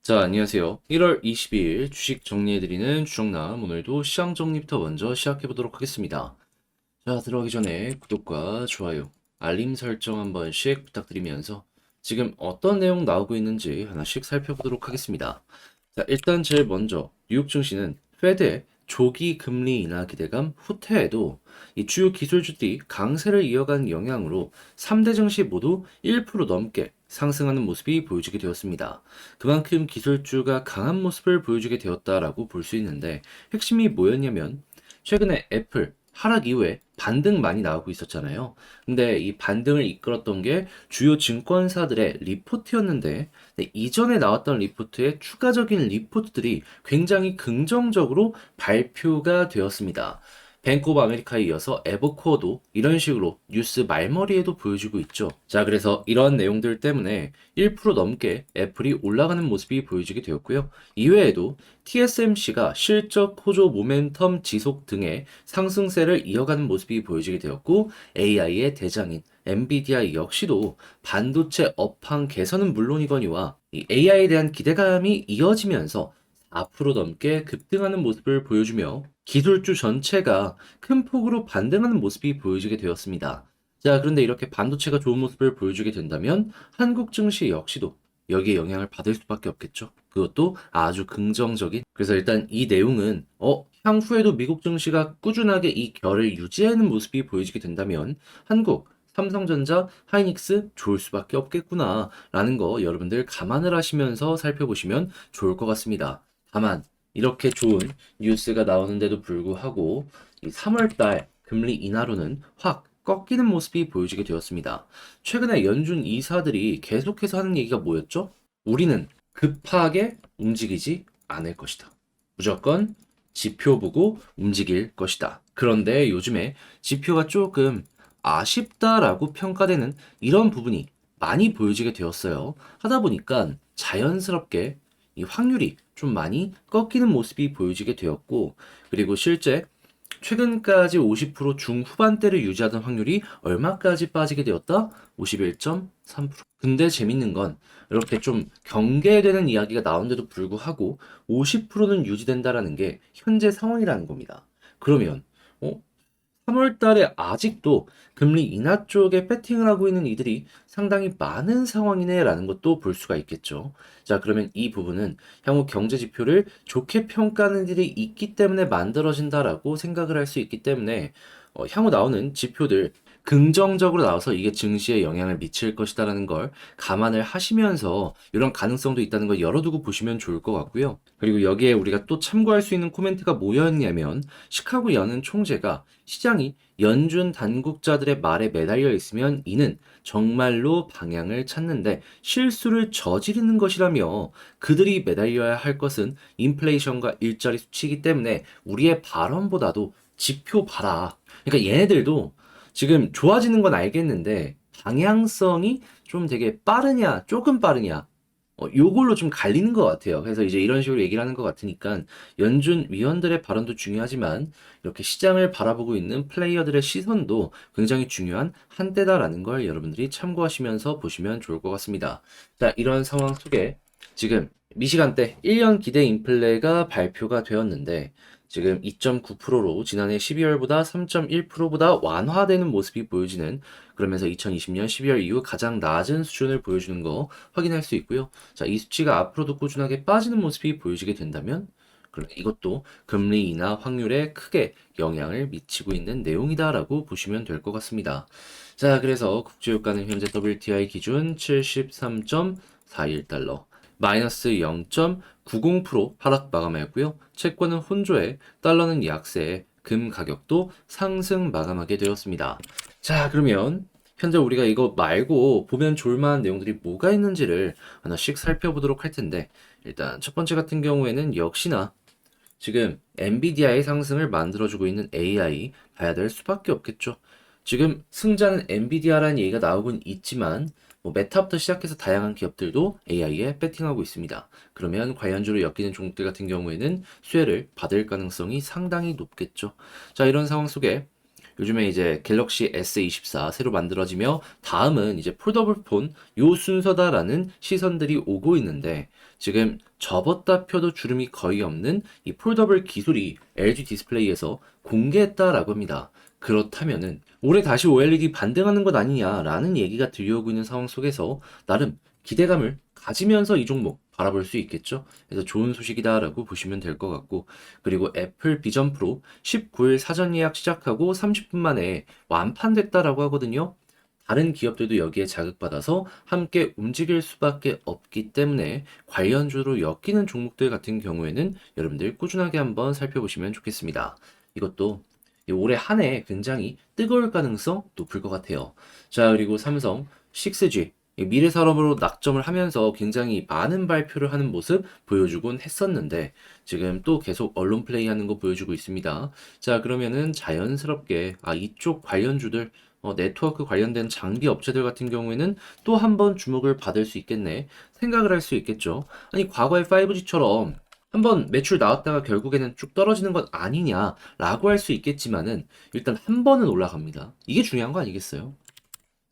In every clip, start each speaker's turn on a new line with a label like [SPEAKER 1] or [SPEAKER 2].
[SPEAKER 1] 자, 안녕하세요. 1월 22일 주식 정리해드리는 주정남. 오늘도 시장 정리부터 먼저 시작해보도록 하겠습니다. 자, 들어가기 전에 구독과 좋아요, 알림 설정 한 번씩 부탁드리면서 지금 어떤 내용 나오고 있는지 하나씩 살펴보도록 하겠습니다. 자, 일단 제일 먼저 뉴욕 증시는 페드의 조기 금리 인하 기대감 후퇴에도 이 주요 기술주들이 강세를 이어간 영향으로 3대 증시 모두 1% 넘게 상승하는 모습이 보여지게 되었습니다. 그만큼 기술주가 강한 모습을 보여주게 되었다라고 볼 수 있는데 핵심이 뭐였냐면 최근에 애플 하락 이후에 반등 많이 나오고 있었잖아요. 근데 이 반등을 이끌었던 게 주요 증권사들의 리포트였는데 이전에 나왔던 리포트의 추가적인 리포트들이 굉장히 긍정적으로 발표가 되었습니다. 뱅크 오브 아메리카에 이어서 에버코어도 이런 식으로 뉴스 말머리에도 보여주고 있죠. 자, 그래서 이런 내용들 때문에 1% 넘게 애플이 올라가는 모습이 보여지게 되었고요. 이외에도 TSMC가 실적 호조 모멘텀 지속 등의 상승세를 이어가는 모습이 보여지게 되었고 AI의 대장인 엔비디아 역시도 반도체 업황 개선은 물론이거니와 이 AI에 대한 기대감이 이어지면서 4% 넘게 급등하는 모습을 보여주며 기술주 전체가 큰 폭으로 반등하는 모습이 보여지게 되었습니다. 자, 그런데 이렇게 반도체가 좋은 모습을 보여주게 된다면 한국 증시 역시도 여기에 영향을 받을 수밖에 없겠죠. 그것도 아주 긍정적인. 그래서 일단 이 내용은 향후에도 미국 증시가 꾸준하게 이 결을 유지하는 모습이 보여지게 된다면 한국 삼성전자, 하이닉스 좋을 수밖에 없겠구나 라는 거 여러분들 감안을 하시면서 살펴보시면 좋을 것 같습니다. 다만 이렇게 좋은 뉴스가 나오는데도 불구하고 이 3월달 금리 인하로는 확 꺾이는 모습이 보여지게 되었습니다. 최근에 연준 이사들이 계속해서 하는 얘기가 뭐였죠? 우리는 급하게 움직이지 않을 것이다. 무조건 지표 보고 움직일 것이다. 그런데 요즘에 지표가 조금 아쉽다라고 평가되는 이런 부분이 많이 보여지게 되었어요. 하다 보니까 자연스럽게 이 확률이 좀 많이 꺾이는 모습이 보여지게 되었고, 그리고 실제 최근까지 50% 중후반대를 유지하던 확률이 얼마까지 빠지게 되었다? 51.3%. 근데 재밌는 건 이렇게 좀 경계되는 이야기가 나오는데도 불구하고 50%는 유지된다라는 게 현재 상황이라는 겁니다. 그러면 3월 달에 아직도 금리 인하 쪽에 배팅을 하고 있는 이들이 상당히 많은 상황이네라는 것도 볼 수가 있겠죠. 자, 그러면 이 부분은 향후 경제 지표를 좋게 평가하는 일이 있기 때문에 만들어진다라고 생각을 할 수 있기 때문에 향후 나오는 지표들 긍정적으로 나와서 이게 증시에 영향을 미칠 것이다라는 걸 감안을 하시면서 이런 가능성도 있다는 걸 열어두고 보시면 좋을 것 같고요. 그리고 여기에 우리가 또 참고할 수 있는 코멘트가 뭐였냐면 시카고 연은 총재가 시장이 연준 당국자들의 말에 매달려 있으면 이는 정말로 방향을 찾는데 실수를 저지르는 것이라며 그들이 매달려야 할 것은 인플레이션과 일자리 수치이기 때문에 우리의 발언보다도 지표 봐라. 그러니까 얘네들도 지금 좋아지는 건 알겠는데 방향성이 좀 되게 빠르냐, 조금 빠르냐, 요걸로 좀 갈리는 것 같아요. 그래서 이제 이런 식으로 얘기를 하는 것 같으니까 연준 위원들의 발언도 중요하지만 이렇게 시장을 바라보고 있는 플레이어들의 시선도 굉장히 중요한 한때다라는 걸 여러분들이 참고하시면서 보시면 좋을 것 같습니다. 자, 이런 상황 속에 지금 미시간대 1년 기대 인플레가 발표가 되었는데 지금 2.9%로 지난해 12월보다 3.1%보다 완화되는 모습이 보여지는 그러면서 2020년 12월 이후 가장 낮은 수준을 보여주는 거 확인할 수 있고요. 자, 이 수치가 앞으로도 꾸준하게 빠지는 모습이 보여지게 된다면 그럼 이것도 금리 인하 확률에 크게 영향을 미치고 있는 내용이다라고 보시면 될 것 같습니다. 자, 그래서 국제유가는 현재 WTI 기준 73.41달러, 마이너스 0.90% 하락 마감하였고요. 채권은 혼조에 달러는 약세에 금 가격도 상승 마감하게 되었습니다. 자, 그러면 현재 우리가 이거 말고 보면 좋을 만한 내용들이 뭐가 있는지를 하나씩 살펴보도록 할 텐데 일단 첫 번째 같은 경우에는 역시나 지금 엔비디아의 상승을 만들어주고 있는 AI 봐야 될 수밖에 없겠죠. 지금 승자는 엔비디아라는 얘기가 나오곤 있지만 뭐 메타부터 시작해서 다양한 기업들도 AI에 배팅하고 있습니다. 그러면 관련주로 엮이는 종목들 같은 경우에는 수혜를 받을 가능성이 상당히 높겠죠. 자, 이런 상황 속에 요즘에 이제 갤럭시 S24 새로 만들어지며 다음은 이제 폴더블 폰 요 순서다라는 시선들이 오고 있는데 지금 접었다 펴도 주름이 거의 없는 이 폴더블 기술이 LG 디스플레이에서 공개했다라고 합니다. 그렇다면은 올해 다시 OLED 반등하는 것 아니냐라는 얘기가 들려오고 있는 상황 속에서 나름 기대감을 가지면서 이 종목 바라볼 수 있겠죠. 그래서 좋은 소식이다라고 보시면 될 것 같고, 그리고 애플 비전 프로 19일 사전 예약 시작하고 30분 만에 완판됐다라고 하거든요. 다른 기업들도 여기에 자극받아서 함께 움직일 수밖에 없기 때문에 관련주로 엮이는 종목들 같은 경우에는 여러분들 꾸준하게 한번 살펴보시면 좋겠습니다. 이것도 이 올해 한 해 굉장히 뜨거울 가능성 높을 것 같아요. 자, 그리고 삼성 6G 이 미래 산업으로 낙점을 하면서 굉장히 많은 발표를 하는 모습 보여주곤 했었는데 지금 또 계속 언론 플레이 하는 거 보여주고 있습니다. 자, 그러면은 자연스럽게 이쪽 관련주들 네트워크 관련된 장비 업체들 같은 경우에는 또 한 번 주목을 받을 수 있겠네 생각을 할 수 있겠죠. 아니 과거의 5G처럼 한번 매출 나왔다가 결국에는 쭉 떨어지는 것 아니냐라고 할 수 있겠지만은 일단 한 번은 올라갑니다. 이게 중요한 거 아니겠어요?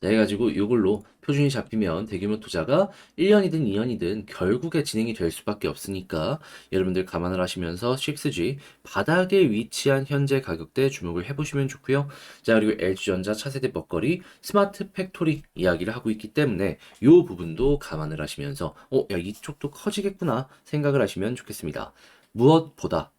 [SPEAKER 1] 네, 해가지고 이걸로 표준이 잡히면 대규모 투자가 1년이든 2년이든 결국에 진행이 될 수밖에 없으니까 여러분들 감안을 하시면서 6G 바닥에 위치한 현재 가격대 주목을 해보시면 좋고요. 자, 그리고 LG전자 차세대 먹거리 스마트 팩토리 이야기를 하고 있기 때문에 이 부분도 감안을 하시면서 야, 이쪽도 커지겠구나 생각을 하시면 좋겠습니다. 무엇보다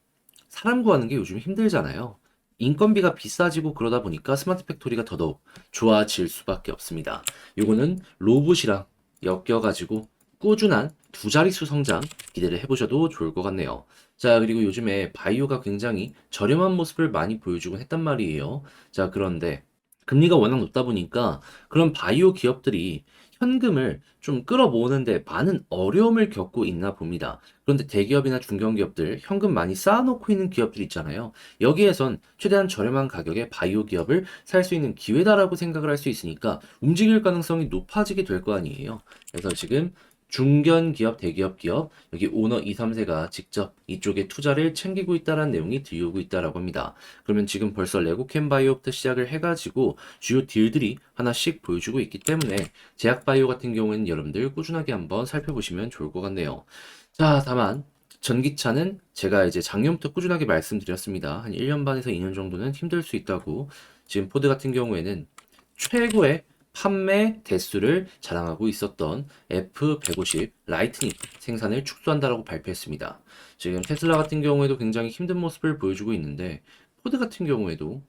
[SPEAKER 1] 사람 구하는 게 요즘 힘들잖아요. 인건비가 비싸지고 그러다 보니까 스마트 팩토리가 더더욱 좋아질 수밖에 없습니다. 요거는 로봇이랑 엮여가지고 꾸준한 두 자릿수 성장 기대를 해보셔도 좋을 것 같네요. 자, 그리고 요즘에 바이오가 굉장히 저렴한 모습을 많이 보여주곤 했단 말이에요. 자, 그런데 금리가 워낙 높다 보니까 그런 바이오 기업들이 현금을 좀 끌어모으는데 많은 어려움을 겪고 있나 봅니다. 그런데 대기업이나 중견기업들 현금 많이 쌓아놓고 있는 기업들 있잖아요. 여기에선 최대한 저렴한 가격에 바이오 기업을 살 수 있는 기회다라고 생각을 할 수 있으니까 움직일 가능성이 높아지게 될 거 아니에요. 그래서 지금 중견기업, 대기업 기업, 여기 오너 2, 3세가 직접 이쪽에 투자를 챙기고 있다는 내용이 들려오고 있다라고 합니다. 그러면 지금 벌써 레고캠바이오부터 시작을 해가지고 주요 딜들이 하나씩 보여주고 있기 때문에 제약바이오 같은 경우에는 여러분들 꾸준하게 한번 살펴보시면 좋을 것 같네요. 자, 다만 전기차는 제가 이제 작년부터 꾸준하게 말씀드렸습니다. 한 1년 반에서 2년 정도는 힘들 수 있다고. 지금 포드 같은 경우에는 최고의 판매 대수를 자랑하고 있었던 F150 라이트닝 생산을 축소한다라고 발표했습니다. 지금 테슬라 같은 경우에도 굉장히 힘든 모습을 보여주고 있는데 포드 같은 경우에도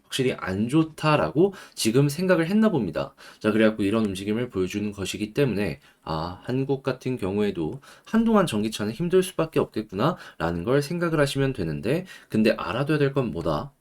[SPEAKER 1] 확실히 안 좋다라고 지금 생각을 했나 봅니다. 자, 그래갖고 이런 움직임을 보여주는 것이기 때문에 한국 같은 경우에도 한동안 전기차는 힘들 수밖에 없겠구나라는 걸 생각을 하시면 되는데 근데 알아둬야 될 건 뭐다?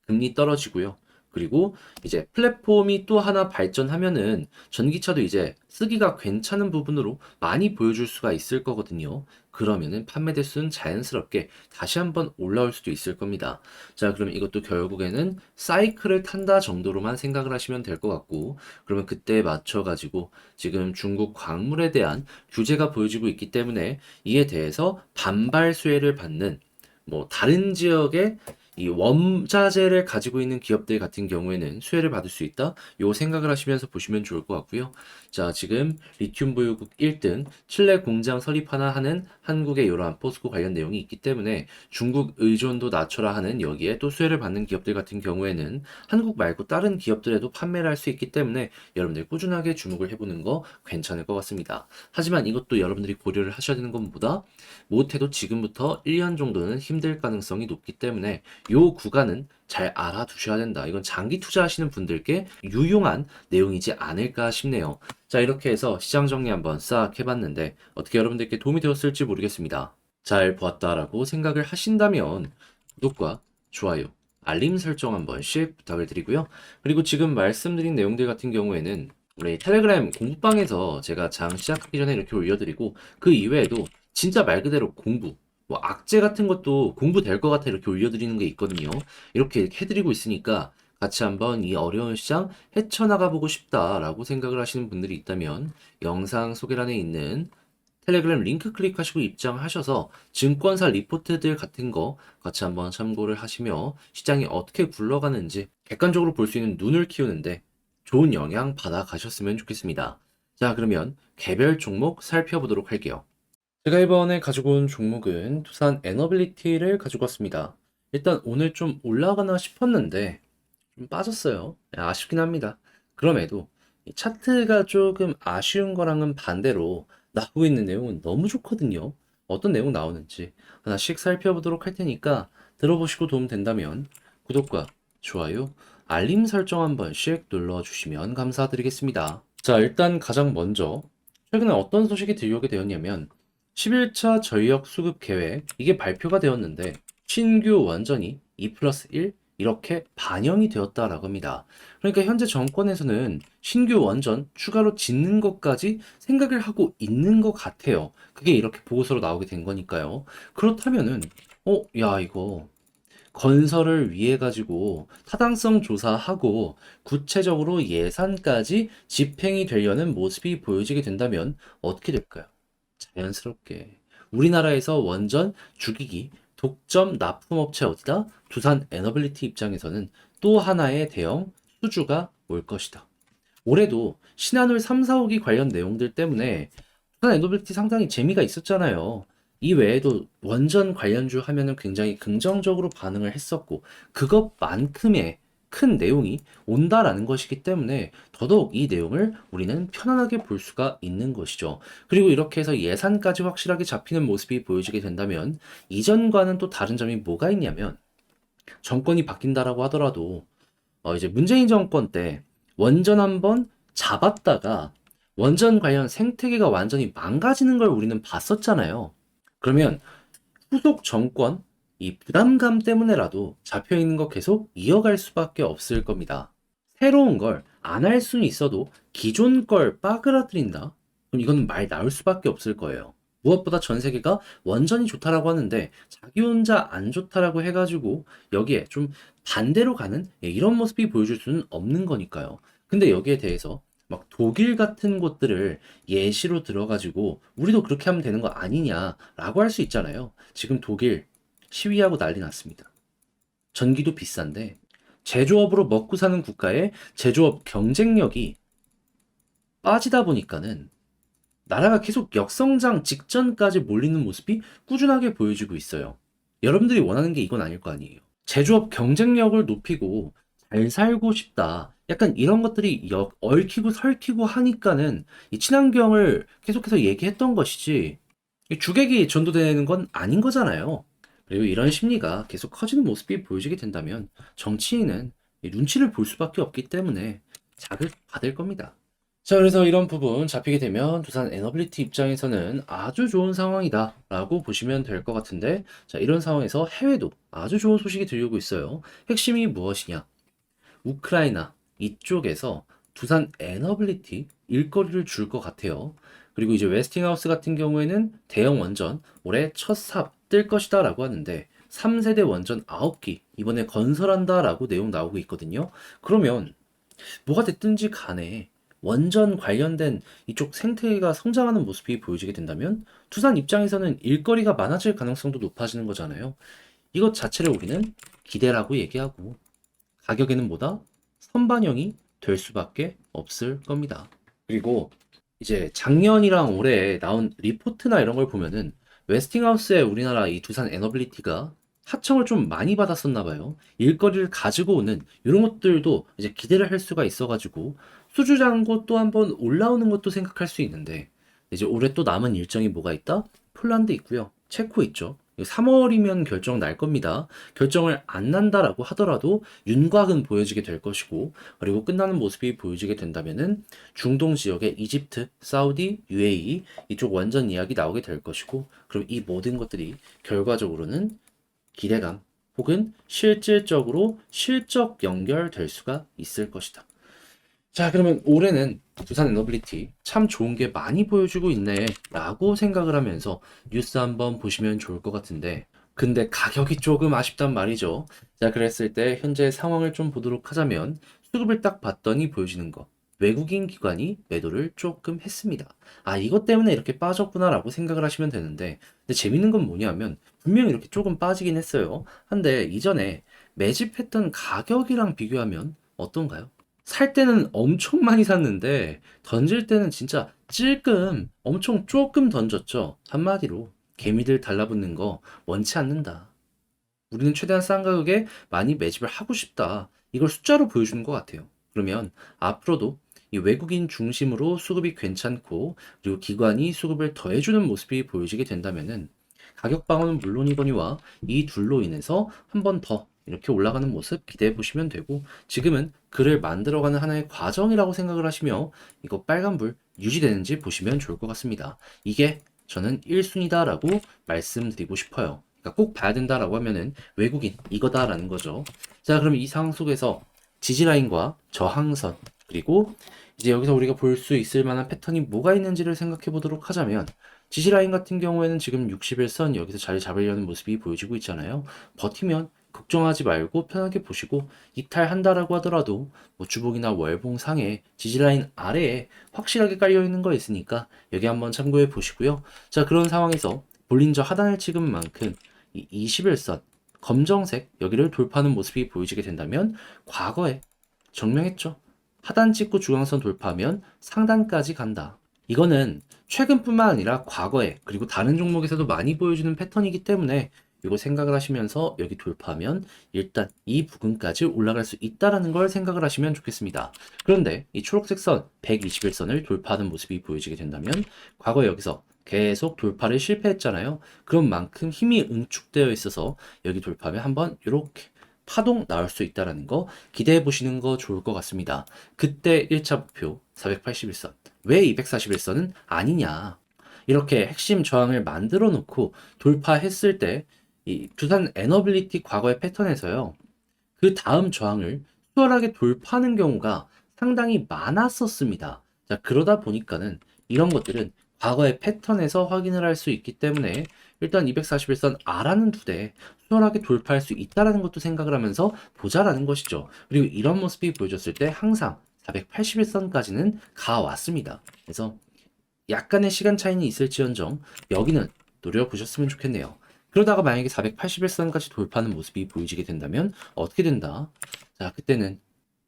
[SPEAKER 1] 금리 떨어지고요. 그리고 이제 플랫폼이 또 하나 발전하면은 전기차도 이제 쓰기가 괜찮은 부분으로 많이 보여줄 수가 있을 거거든요. 그러면은 판매 대수는 자연스럽게 다시 한번 올라올 수도 있을 겁니다. 자, 그럼 이것도 결국에는 사이클을 탄다 정도로만 생각을 하시면 될 것 같고, 그러면 그때에 맞춰가지고 지금 중국 광물에 대한 규제가 보여지고 있기 때문에 이에 대해서 반발 수혜를 받는 뭐 다른 지역의 이 원자재를 가지고 있는 기업들 같은 경우에는 수혜를 받을 수 있다. 요 생각을 하시면서 보시면 좋을 것 같고요. 자, 지금 리튬 보유국 1등 칠레 공장 설립하나 하는 한국의 이러한 포스코 관련 내용이 있기 때문에 중국 의존도 낮춰라 하는 여기에 또 수혜를 받는 기업들 같은 경우에는 한국 말고 다른 기업들에도 판매를 할 수 있기 때문에 여러분들 꾸준하게 주목을 해보는 거 괜찮을 것 같습니다. 하지만 이것도 여러분들이 고려를 하셔야 되는 건 뭐다? 못해도 지금부터 1년 정도는 힘들 가능성이 높기 때문에 요 구간은 잘 알아두셔야 된다. 이건 장기 투자하시는 분들께 유용한 내용이지 않을까 싶네요. 자, 이렇게 해서 시장 정리 한번 싹 해봤는데 어떻게 여러분들께 도움이 되었을지 모르겠습니다. 잘 보았다라고 생각을 하신다면 구독과 좋아요, 알림 설정 한 번씩 부탁을 드리고요. 그리고 지금 말씀드린 내용들 같은 경우에는 우리 텔레그램 공부방에서 제가 장 시작하기 전에 이렇게 올려드리고 그 이외에도 진짜 말 그대로 공부 뭐 악재 같은 것도 공부될 것 같아 이렇게 올려드리는 게 있거든요. 이렇게 해드리고 있으니까 같이 한번 이 어려운 시장 헤쳐나가 보고 싶다라고 생각을 하시는 분들이 있다면 영상 소개란에 있는 텔레그램 링크 클릭하시고 입장하셔서 증권사 리포트들 같은 거 같이 한번 참고를 하시며 시장이 어떻게 굴러가는지 객관적으로 볼 수 있는 눈을 키우는데 좋은 영향 받아 가셨으면 좋겠습니다. 자, 그러면 개별 종목 살펴보도록 할게요. 제가 이번에 가지고 온 종목은 두산 에너빌리티를 가지고 왔습니다. 일단 오늘 좀 올라가나 싶었는데 좀 빠졌어요. 아쉽긴 합니다. 그럼에도 이 차트가 조금 아쉬운 거랑은 반대로 나오고 있는 내용은 너무 좋거든요. 어떤 내용 나오는지 하나씩 살펴보도록 할 테니까 들어보시고 도움 된다면 구독과 좋아요, 알림 설정 한 번씩 눌러주시면 감사드리겠습니다. 자, 일단 가장 먼저 최근에 어떤 소식이 들려오게 되었냐면 11차 전력 수급 계획 이게 발표가 되었는데 신규 원전이 2 플러스 1 이렇게 반영이 되었다라고 합니다. 그러니까 현재 정권에서는 신규 원전 추가로 짓는 것까지 생각을 하고 있는 것 같아요. 그게 이렇게 보고서로 나오게 된 거니까요. 그렇다면은 야 이거 건설을 위해 가지고 타당성 조사하고 구체적으로 예산까지 집행이 되려는 모습이 보여지게 된다면 어떻게 될까요? 자연스럽게 우리나라에서 원전 죽이기 독점 납품업체 어디다? 두산 에너빌리티 입장에서는 또 하나의 대형 수주가 올 것이다. 올해도 신한울 3, 4호기 관련 내용들 때문에 두산 에너빌리티 상당히 재미가 있었잖아요. 이 외에도 원전 관련주 하면은 굉장히 긍정적으로 반응을 했었고 그것만큼의 큰 내용이 온다라는 것이기 때문에 더더욱 이 내용을 우리는 편안하게 볼 수가 있는 것이죠. 그리고 이렇게 해서 예산까지 확실하게 잡히는 모습이 보여지게 된다면 이전과는 또 다른 점이 뭐가 있냐면 정권이 바뀐다라고 하더라도 이제 문재인 정권 때 원전 한번 잡았다가 원전 관련 생태계가 완전히 망가지는 걸 우리는 봤었잖아요. 그러면 후속 정권 이 부담감 때문에라도 잡혀 있는 거 계속 이어갈 수밖에 없을 겁니다. 새로운 걸 안 할 수는 있어도 기존 걸 빠그라들인다? 그럼 이건 말 나올 수밖에 없을 거예요. 무엇보다 전 세계가 원전이 좋다라고 하는데 자기 혼자 안 좋다라고 해가지고 여기에 좀 반대로 가는 이런 모습이 보여줄 수는 없는 거니까요. 근데 여기에 대해서 막 독일 같은 곳들을 예시로 들어가지고 우리도 그렇게 하면 되는 거 아니냐라고 할 수 있잖아요. 지금 독일 시위하고 난리 났습니다. 전기도 비싼데 제조업으로 먹고 사는 국가의 제조업 경쟁력이 빠지다 보니까는 나라가 계속 역성장 직전까지 몰리는 모습이 꾸준하게 보여지고 있어요. 여러분들이 원하는 게 이건 아닐 거 아니에요. 제조업 경쟁력을 높이고 잘 살고 싶다. 약간 이런 것들이 얽히고 설키고 하니까는 이 친환경을 계속해서 얘기했던 것이지 이 주객이 전도되는 건 아닌 거잖아요. 그리고 이런 심리가 계속 커지는 모습이 보여지게 된다면 정치인은 이 눈치를 볼 수밖에 없기 때문에 자극받을 겁니다. 자, 그래서 이런 부분 잡히게 되면 두산 에너빌리티 입장에서는 아주 좋은 상황이다 라고 보시면 될 것 같은데, 자, 이런 상황에서 해외도 아주 좋은 소식이 들려오고 있어요. 핵심이 무엇이냐? 우크라이나 이쪽에서 두산 에너빌리티 일거리를 줄 것 같아요. 그리고 이제 웨스팅하우스 같은 경우에는 대형 원전 올해 첫 삽 뜰 것이다 라고 하는데 3세대 원전 9기 이번에 건설한다 라고 내용 나오고 있거든요. 그러면 뭐가 됐든지 간에 원전 관련된 이쪽 생태계가 성장하는 모습이 보여지게 된다면 두산 입장에서는 일거리가 많아질 가능성도 높아지는 거잖아요. 이것 자체를 우리는 기대라고 얘기하고 가격에는 뭐다? 선반영이 될 수밖에 없을 겁니다. 그리고 이제 작년이랑 올해 나온 리포트나 이런 걸 보면은 웨스팅하우스의 우리나라 이 두산 에너빌리티가 하청을 좀 많이 받았었나 봐요. 일거리를 가지고 오는 이런 것들도 이제 기대를 할 수가 있어가지고 수주장고 또 한번 올라오는 것도 생각할 수 있는데 이제 올해 또 남은 일정이 뭐가 있다? 폴란드 있고요. 체코 있죠. 3월이면 결정 날 겁니다. 결정을 안 난다라고 하더라도 윤곽은 보여지게 될 것이고 그리고 끝나는 모습이 보여지게 된다면은 중동 지역의 이집트, 사우디, UAE 이쪽 원전 이야기 나오게 될 것이고 그럼 이 모든 것들이 결과적으로는 기대감 혹은 실질적으로 실적 연결될 수가 있을 것이다. 자, 그러면 올해는 두산 에너빌리티 참 좋은 게 많이 보여주고 있네 라고 생각을 하면서 뉴스 한번 보시면 좋을 것 같은데 근데 가격이 조금 아쉽단 말이죠. 자, 그랬을 때 현재 상황을 좀 보도록 하자면 수급을 딱 봤더니 보여지는 거 외국인 기관이 매도를 조금 했습니다. 아, 이것 때문에 이렇게 빠졌구나 라고 생각을 하시면 되는데 근데 재밌는 건 뭐냐면 분명히 이렇게 조금 빠지긴 했어요. 한데 이전에 매집했던 가격이랑 비교하면 어떤가요? 살 때는 엄청 많이 샀는데 던질 때는 진짜 찔끔 엄청 조금 던졌죠. 한마디로 개미들 달라붙는 거 원치 않는다. 우리는 최대한 싼 가격에 많이 매집을 하고 싶다. 이걸 숫자로 보여주는 것 같아요. 그러면 앞으로도 이 외국인 중심으로 수급이 괜찮고 그리고 기관이 수급을 더해주는 모습이 보여지게 된다면은 가격 방어는 물론이거니와 이 둘로 인해서 한 번 더 이렇게 올라가는 모습 기대해 보시면 되고 지금은 글을 만들어가는 하나의 과정이라고 생각을 하시며 이거 빨간불 유지되는지 보시면 좋을 것 같습니다. 이게 저는 1순위다라고 말씀드리고 싶어요. 그러니까 꼭 봐야 된다라고 하면은 외국인 이거다라는 거죠. 자, 그럼 이 상황 속에서 지지라인과 저항선 그리고 이제 여기서 우리가 볼 수 있을 만한 패턴이 뭐가 있는지를 생각해 보도록 하자면 지지라인 같은 경우에는 지금 60일선 여기서 자리 잡으려는 모습이 보여지고 있잖아요. 버티면 걱정하지 말고 편하게 보시고 이탈한다라고 하더라도 뭐 주봉이나 월봉 상에 지지라인 아래에 확실하게 깔려 있는 거 있으니까 여기 한번 참고해 보시고요. 자, 그런 상황에서 볼린저 하단을 찍은 만큼 이 21선 검정색 여기를 돌파하는 모습이 보여지게 된다면 과거에 증명했죠. 하단 찍고 중앙선 돌파하면 상단까지 간다. 이거는 최근뿐만 아니라 과거에 그리고 다른 종목에서도 많이 보여주는 패턴이기 때문에 이거 생각을 하시면서 여기 돌파하면 일단 이 부근까지 올라갈 수 있다라는 걸 생각을 하시면 좋겠습니다. 그런데 이 초록색 선 121선을 돌파하는 모습이 보여지게 된다면 과거에 여기서 계속 돌파를 실패했잖아요. 그런 만큼 힘이 응축되어 있어서 여기 돌파하면 한번 이렇게 파동 나올 수 있다는 거 기대해 보시는 거 좋을 것 같습니다. 그때 1차 목표 481선. 왜 241선은 아니냐? 이렇게 핵심 저항을 만들어 놓고 돌파했을 때 이 두산 에너빌리티 과거의 패턴에서요. 그 다음 저항을 수월하게 돌파하는 경우가 상당히 많았었습니다. 자, 그러다 보니까는 이런 것들은 과거의 패턴에서 확인을 할 수 있기 때문에 일단 241선 R라는 두대 수월하게 돌파할 수 있다라는 것도 생각을 하면서 보자라는 것이죠. 그리고 이런 모습이 보여줬을 때 항상 481선까지는 가왔습니다. 그래서 약간의 시간 차이는 있을지언정 여기는 노려보셨으면 좋겠네요. 그러다가 만약에 481선까지 돌파하는 모습이 보여지게 된다면 어떻게 된다? 자, 그때는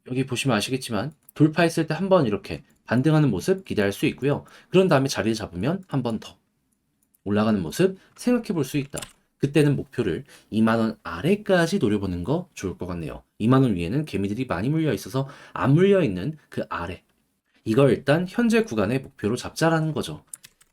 [SPEAKER 1] 여기 보시면 아시겠지만 돌파했을 때 한번 이렇게 반등하는 모습 기대할 수 있고요. 그런 다음에 자리를 잡으면 한 번 더 올라가는 모습 생각해 볼 수 있다. 그때는 목표를 2만원 아래까지 노려보는 거 좋을 것 같네요. 2만원 위에는 개미들이 많이 물려 있어서 안 물려 있는 그 아래. 이걸 일단 현재 구간의 목표로 잡자라는 거죠.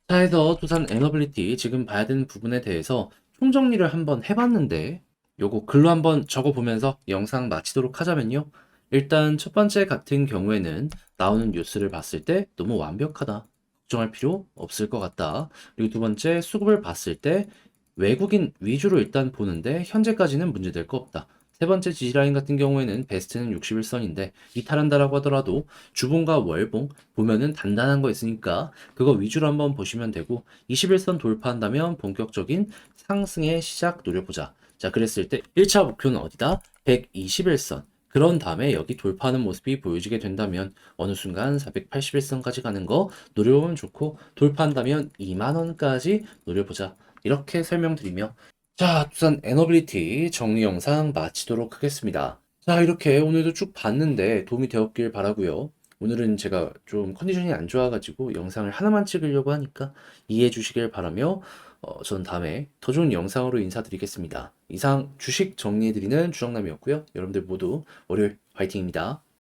[SPEAKER 1] 자, 해서 두산 에너빌리티 지금 봐야 되는 부분에 대해서 총정리를 한번 해봤는데 요거 글로 한번 적어보면서 영상 마치도록 하자면요. 일단 첫 번째 같은 경우에는 나오는 뉴스를 봤을 때 너무 완벽하다. 걱정할 필요 없을 것 같다. 그리고 두 번째 수급을 봤을 때 외국인 위주로 일단 보는데 현재까지는 문제될 거 없다. 세 번째 지지라인 같은 경우에는 베스트는 61선인데 이탈한다라고 하더라도 주봉과 월봉 보면은 단단한 거 있으니까 그거 위주로 한번 보시면 되고 21선 돌파한다면 본격적인 상승의 시작 노려보자. 자, 그랬을 때 1차 목표는 어디다? 121선. 그런 다음에 여기 돌파하는 모습이 보여지게 된다면 어느 순간 481선까지 가는 거 노려보면 좋고 돌파한다면 2만원까지 노려보자. 이렇게 설명드리며 자, 두산 에너빌리티 정리 영상 마치도록 하겠습니다. 자, 이렇게 오늘도 쭉 봤는데 도움이 되었길 바라고요. 오늘은 제가 좀 컨디션이 안 좋아가지고 영상을 하나만 찍으려고 하니까 이해해 주시길 바라며 전 다음에 더 좋은 영상으로 인사드리겠습니다. 이상 주식 정리해드리는 주정남이었고요. 여러분들 모두 월요일 화이팅입니다.